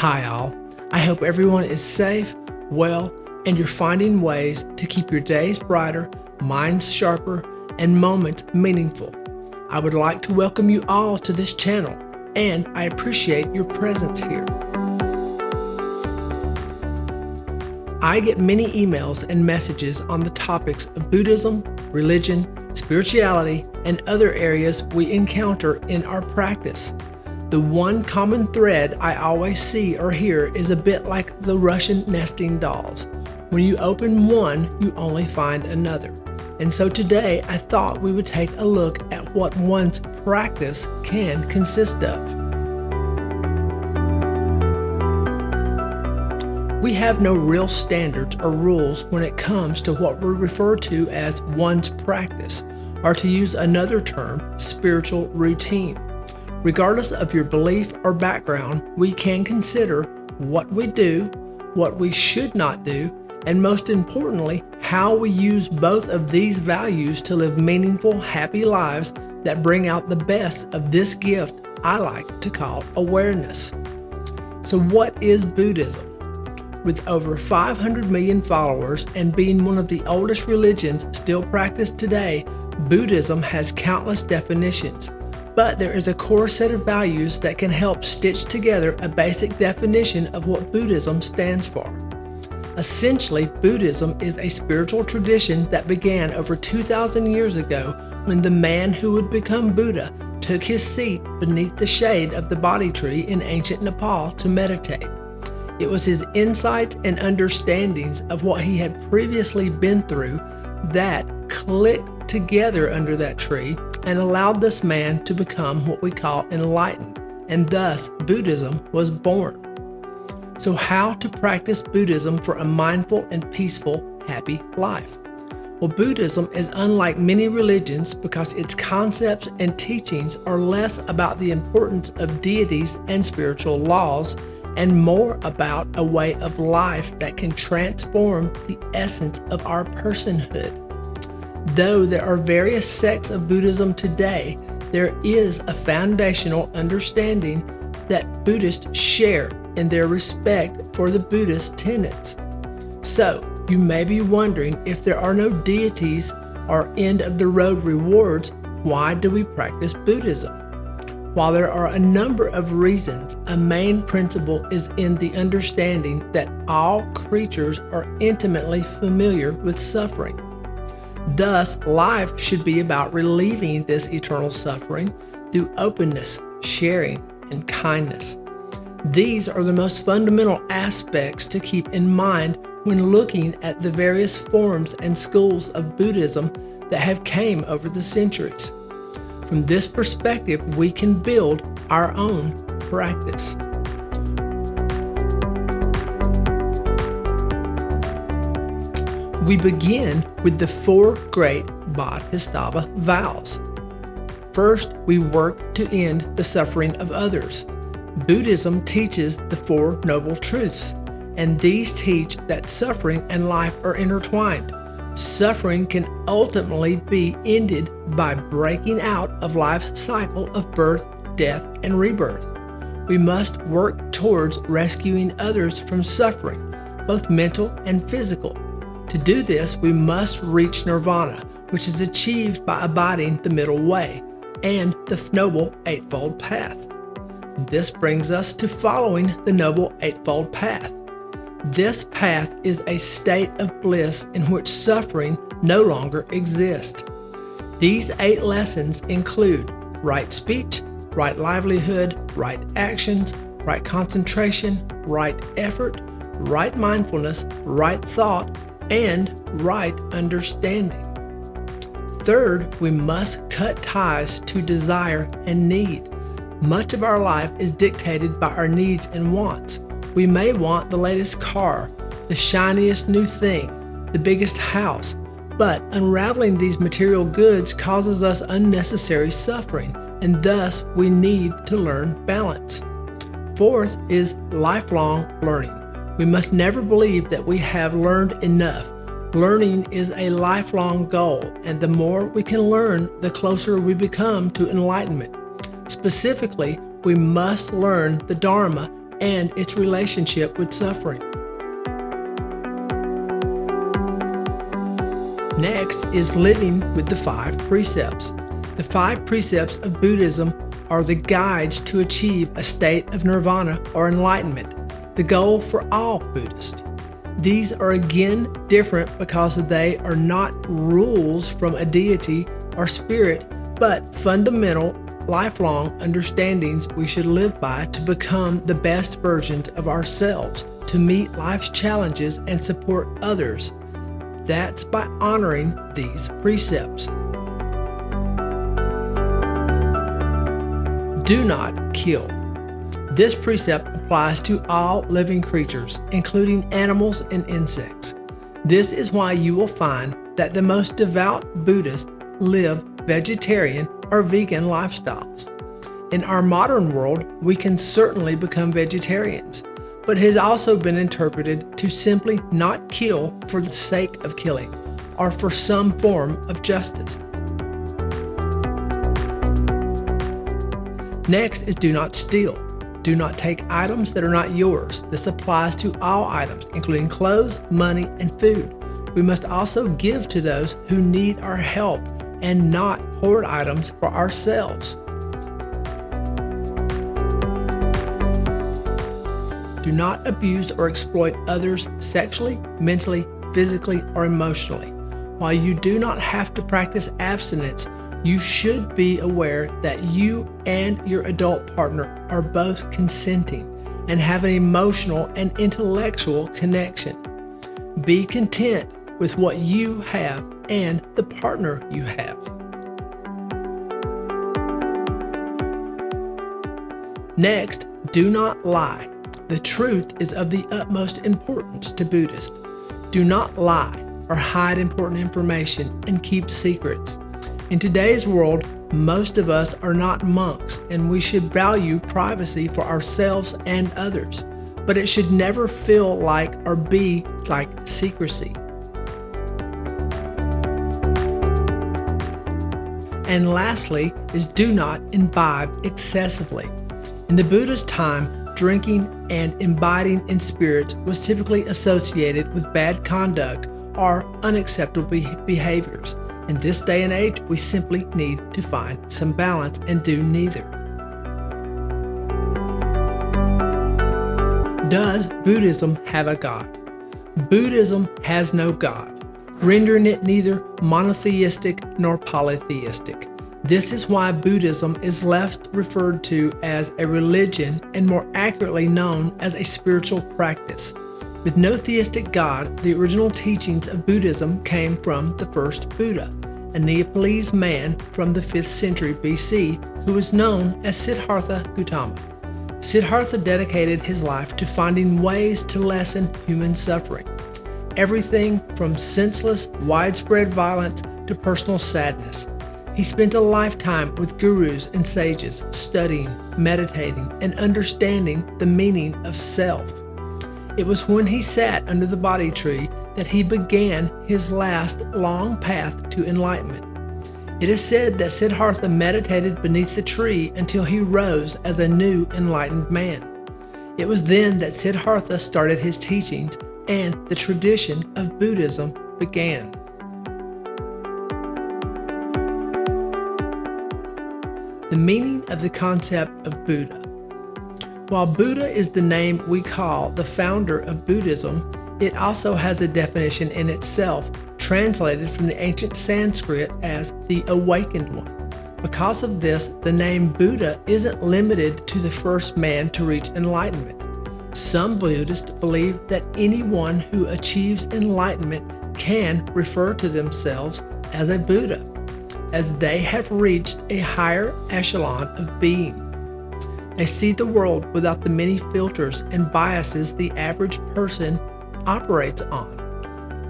Hi all, I hope everyone is safe, well, and you're finding ways to keep your days brighter, minds sharper, and moments meaningful. I would like to welcome you all to this channel, and I appreciate your presence here. I get many emails and messages on the topics of Buddhism, religion, spirituality, and other areas we encounter in our practice. The one common thread I always see or hear is a bit like the Russian nesting dolls. When you open one, you only find another. And so today I thought we would take a look at what one's practice can consist of. We have no real standards or rules when it comes to what we refer to as one's practice, or to use another term, spiritual routine. Regardless of your belief or background, we can consider what we do, what we should not do, and most importantly, how we use both of these values to live meaningful, happy lives that bring out the best of this gift I like to call awareness. So what is Buddhism? With over 500 million followers and being one of the oldest religions still practiced today, Buddhism has countless definitions. But there is a core set of values that can help stitch together a basic definition of what Buddhism stands for. Essentially, Buddhism is a spiritual tradition that began over 2,000 years ago when the man who would become Buddha took his seat beneath the shade of the Bodhi tree in ancient Nepal to meditate. It was his insights and understandings of what he had previously been through that clicked together under that tree and allowed this man to become what we call enlightened, and thus Buddhism was born. So how to practice Buddhism for a mindful and peaceful, happy life? Well, Buddhism is unlike many religions because its concepts and teachings are less about the importance of deities and spiritual laws and more about a way of life that can transform the essence of our personhood. Though there are various sects of Buddhism today, there is a foundational understanding that Buddhists share in their respect for the Buddhist tenets. So, you may be wondering, if there are no deities or end-of-the-road rewards, why do we practice Buddhism? While there are a number of reasons, a main principle is in the understanding that all creatures are intimately familiar with suffering. Thus, life should be about relieving this eternal suffering through openness, sharing, and kindness. These are the most fundamental aspects to keep in mind when looking at the various forms and schools of Buddhism that have came over the centuries. From this perspective, we can build our own practice. We begin with the four great Bodhisattva vows. First, we work to end the suffering of others. Buddhism teaches the Four Noble Truths, and these teach that suffering and life are intertwined. Suffering can ultimately be ended by breaking out of life's cycle of birth, death, and rebirth. We must work towards rescuing others from suffering, both mental and physical. To do this, we must reach nirvana, which is achieved by abiding the middle way and the Noble Eightfold Path. This brings us to following the Noble Eightfold Path. This path is a state of bliss in which suffering no longer exists. These 8 lessons include right speech, right livelihood, right actions, right concentration, right effort, right mindfulness, right thought, and right understanding. Third, we must cut ties to desire and need. Much of our life is dictated by our needs and wants. We may want the latest car, the shiniest new thing, the biggest house, but unraveling these material goods causes us unnecessary suffering, and thus we need to learn balance. Fourth is lifelong learning. We must never believe that we have learned enough. Learning is a lifelong goal, and the more we can learn, the closer we become to enlightenment. Specifically, we must learn the Dharma and its relationship with suffering. Next is living with the 5 precepts. The 5 precepts of Buddhism are the guides to achieve a state of nirvana or enlightenment, the goal for all Buddhists. These are again different because they are not rules from a deity or spirit, but fundamental, lifelong understandings we should live by to become the best versions of ourselves, to meet life's challenges and support others. That's by honoring these precepts. Do not kill. This precept applies to all living creatures, including animals and insects. This is why you will find that the most devout Buddhists live vegetarian or vegan lifestyles. In our modern world, we can certainly become vegetarians, but it has also been interpreted to simply not kill for the sake of killing or for some form of justice. Next is do not steal. Do not take items that are not yours. This applies to all items, including clothes, money, and food. We must also give to those who need our help and not hoard items for ourselves. Do not abuse or exploit others sexually, mentally, physically, or emotionally. While you do not have to practice abstinence, you should be aware that you and your adult partner are both consenting and have an emotional and intellectual connection. Be content with what you have and the partner you have. Next, do not lie. The truth is of the utmost importance to Buddhists. Do not lie or hide important information and keep secrets. In today's world, most of us are not monks, and we should value privacy for ourselves and others, but it should never feel like or be like secrecy. And lastly is do not imbibe excessively. In the Buddha's time, drinking and imbibing in spirits was typically associated with bad conduct or unacceptable behaviors. In this day and age, we simply need to find some balance and do neither. Does Buddhism have a God? Buddhism has no God, rendering it neither monotheistic nor polytheistic. This is why Buddhism is left referred to as a religion and more accurately known as a spiritual practice. With no theistic God, the original teachings of Buddhism came from the first Buddha, a Nepalese man from the 5th century BC who was known as Siddhartha Gautama. Siddhartha dedicated his life to finding ways to lessen human suffering, everything from senseless, widespread violence to personal sadness. He spent a lifetime with gurus and sages, studying, meditating, and understanding the meaning of self. It was when he sat under the Bodhi tree that he began his last long path to enlightenment. It is said that Siddhartha meditated beneath the tree until he rose as a new enlightened man. It was then that Siddhartha started his teachings and the tradition of Buddhism began. The meaning of the concept of Buddha. While Buddha is the name we call the founder of Buddhism, it also has a definition in itself, translated from the ancient Sanskrit as the awakened one. Because of this, the name Buddha isn't limited to the first man to reach enlightenment. Some Buddhists believe that anyone who achieves enlightenment can refer to themselves as a Buddha, as they have reached a higher echelon of being. They see the world without the many filters and biases the average person operates on,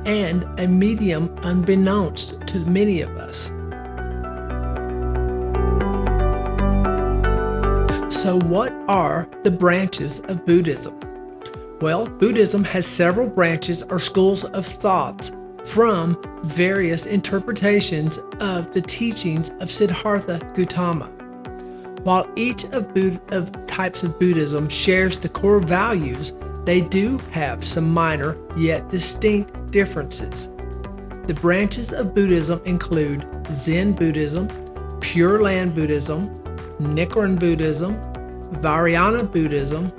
and a medium unbeknownst to many of us. So what are the branches of Buddhism? Well, Buddhism has several branches or schools of thoughts from various interpretations of the teachings of Siddhartha Gautama. While each of types of Buddhism shares the core values, they do have some minor yet distinct differences. The branches of Buddhism include Zen Buddhism, Pure Land Buddhism, Nichiren Buddhism, Vajrayana Buddhism,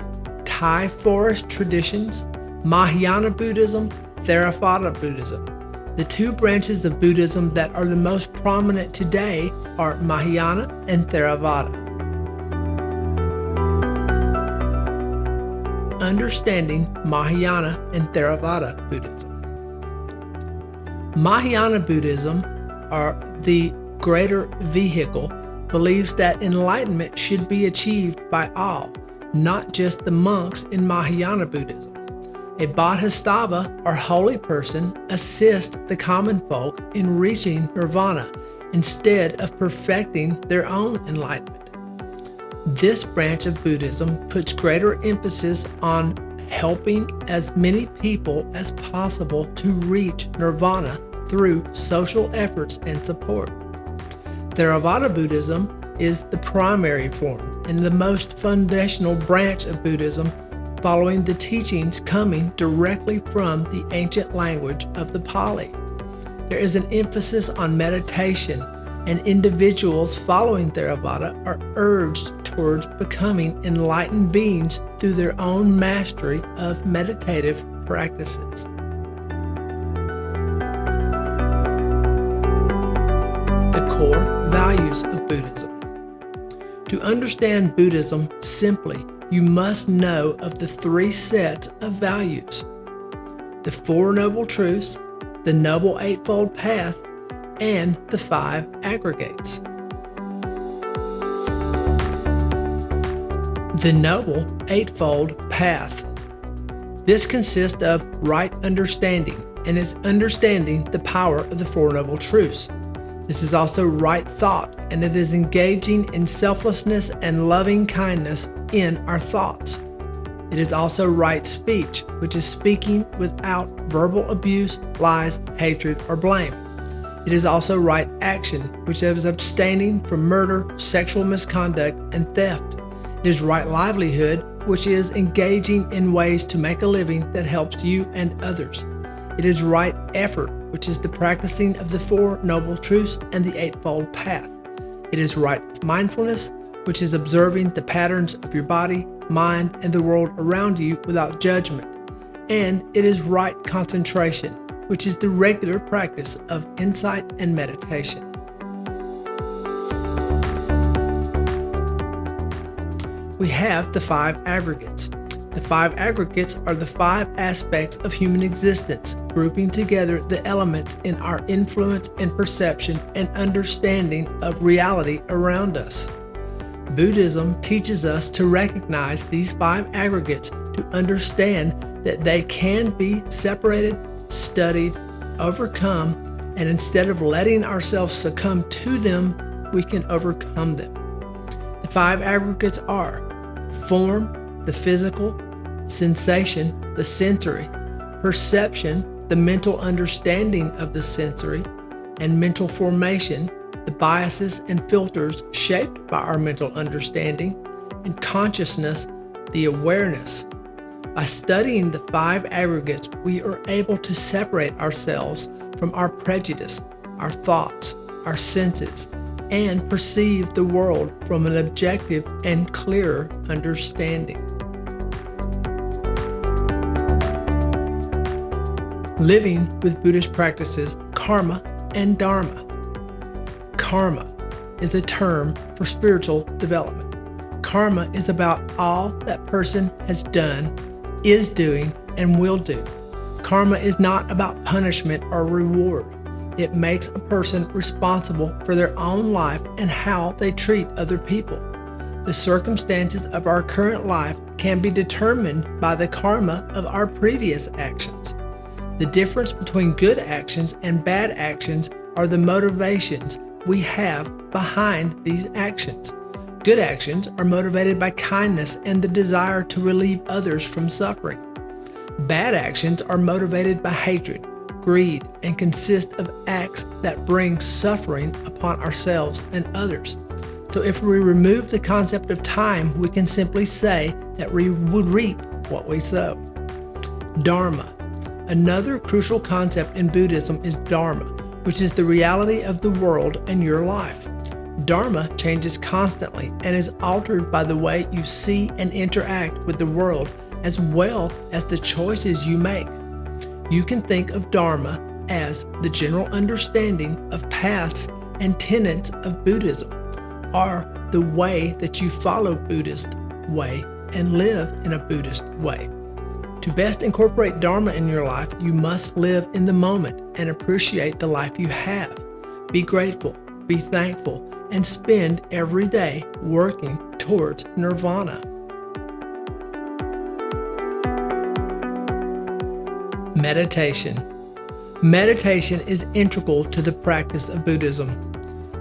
Thai forest traditions, Mahayana Buddhism, Theravada Buddhism. The two branches of Buddhism that are the most prominent today are Mahayana and Theravada. Understanding Mahayana and Theravada Buddhism. Mahayana Buddhism, or the greater vehicle, believes that enlightenment should be achieved by all, not just the monks in Mahayana Buddhism. A bodhisattva or holy person assists the common folk in reaching nirvana instead of perfecting their own enlightenment. This branch of Buddhism puts greater emphasis on helping as many people as possible to reach nirvana through social efforts and support. Theravada Buddhism is the primary form and the most foundational branch of Buddhism, following the teachings coming directly from the ancient language of the Pali. There is an emphasis on meditation, and individuals following Theravada are urged towards becoming enlightened beings through their own mastery of meditative practices. The core values of Buddhism. To understand Buddhism simply, you must know of the three sets of values: the Four Noble Truths, the Noble Eightfold Path, and the five aggregates. The Noble Eightfold Path. This consists of right understanding, and is understanding the power of the Four Noble Truths. This is also right thought, and it is engaging in selflessness and loving kindness in our thoughts. It is also right speech, which is speaking without verbal abuse, lies, hatred, or blame. It is also right action, which is abstaining from murder, sexual misconduct, and theft. It is right livelihood, which is engaging in ways to make a living that helps you and others. It is right effort, which is the practicing of the Four Noble Truths and the Eightfold Path. It is right mindfulness, which is observing the patterns of your body, mind, and the world around you without judgment. And it is right concentration, which is the regular practice of insight and meditation. We have the five aggregates. The five aggregates are the five aspects of human existence, grouping together the elements in our influence and perception and understanding of reality around us. Buddhism teaches us to recognize these five aggregates to understand that they can be separated, studied, overcome, and instead of letting ourselves succumb to them, we can overcome them. The five aggregates are form, the physical; sensation, the sensory; perception, the mental understanding of the sensory; and mental formation, the biases and filters shaped by our mental understanding; and consciousness, the awareness. By studying the five aggregates, we are able to separate ourselves from our prejudice, our thoughts, our senses, and perceive the world from an objective and clearer understanding. Living with Buddhist practices, karma and dharma. Karma is a term for spiritual development. Karma is about all that person has done, is doing, and will do. Karma is not about punishment or reward. It makes a person responsible for their own life and how they treat other people. The circumstances of our current life can be determined by the karma of our previous actions. The difference between good actions and bad actions are the motivations we have behind these actions. Good actions are motivated by kindness and the desire to relieve others from suffering. Bad actions are motivated by hatred, greed, and consist of acts that bring suffering upon ourselves and others. So if we remove the concept of time, we can simply say that we would reap what we sow. Dharma. Another crucial concept in Buddhism is Dharma, which is the reality of the world and your life. Dharma changes constantly and is altered by the way you see and interact with the world, as well as the choices you make. You can think of Dharma as the general understanding of paths and tenets of Buddhism, or the way that you follow Buddhist way and live in a Buddhist way. To best incorporate Dharma in your life, you must live in the moment and appreciate the life you have. Be grateful, be thankful, and spend every day working towards nirvana. Meditation. Meditation is integral to the practice of Buddhism.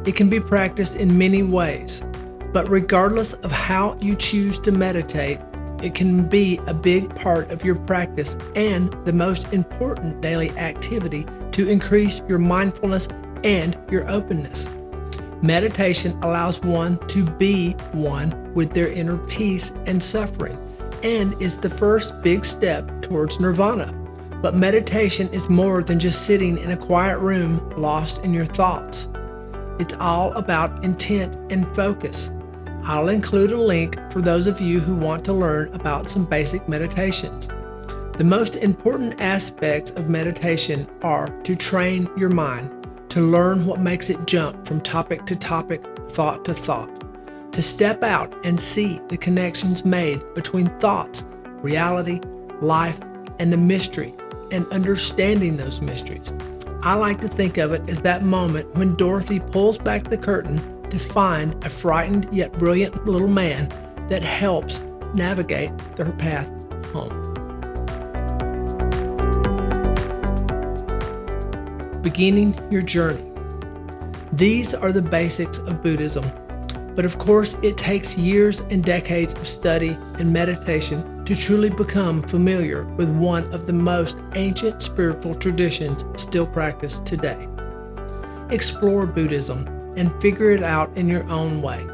It can be practiced in many ways, but regardless of how you choose to meditate, it can be a big part of your practice and the most important daily activity to increase your mindfulness and your openness. Meditation allows one to be one with their inner peace and suffering, and is the first big step towards nirvana. But meditation is more than just sitting in a quiet room lost in your thoughts. It's all about intent and focus. I'll include a link for those of you who want to learn about some basic meditations. The most important aspects of meditation are to train your mind, to learn what makes it jump from topic to topic, thought to thought, to step out and see the connections made between thoughts, reality, life, and the mystery, and understanding those mysteries. I like to think of it as that moment when Dorothy pulls back the curtain to find a frightened yet brilliant little man that helps navigate their path home. Beginning your journey. These are the basics of Buddhism, but of course it takes years and decades of study and meditation to truly become familiar with one of the most ancient spiritual traditions still practiced today. Explore Buddhism and figure it out in your own way.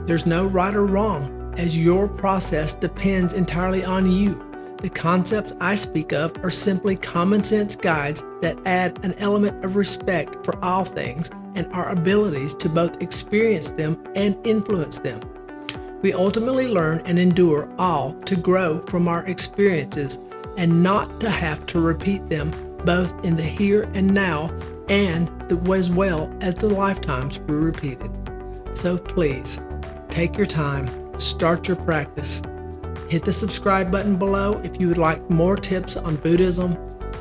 There's no right or wrong, as your process depends entirely on you. The concepts I speak of are simply common sense guides that add an element of respect for all things and our abilities to both experience them and influence them. We ultimately learn and endure all to grow from our experiences and not to have to repeat them both in the here and now and as well as the lifetimes we repeated. So please, take your time, start your practice. Hit the subscribe button below if you would like more tips on Buddhism,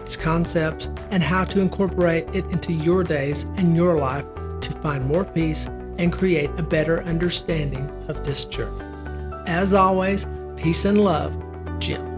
its concepts, and how to incorporate it into your days and your life to find more peace and create a better understanding of this journey. As always, peace and love, Jim.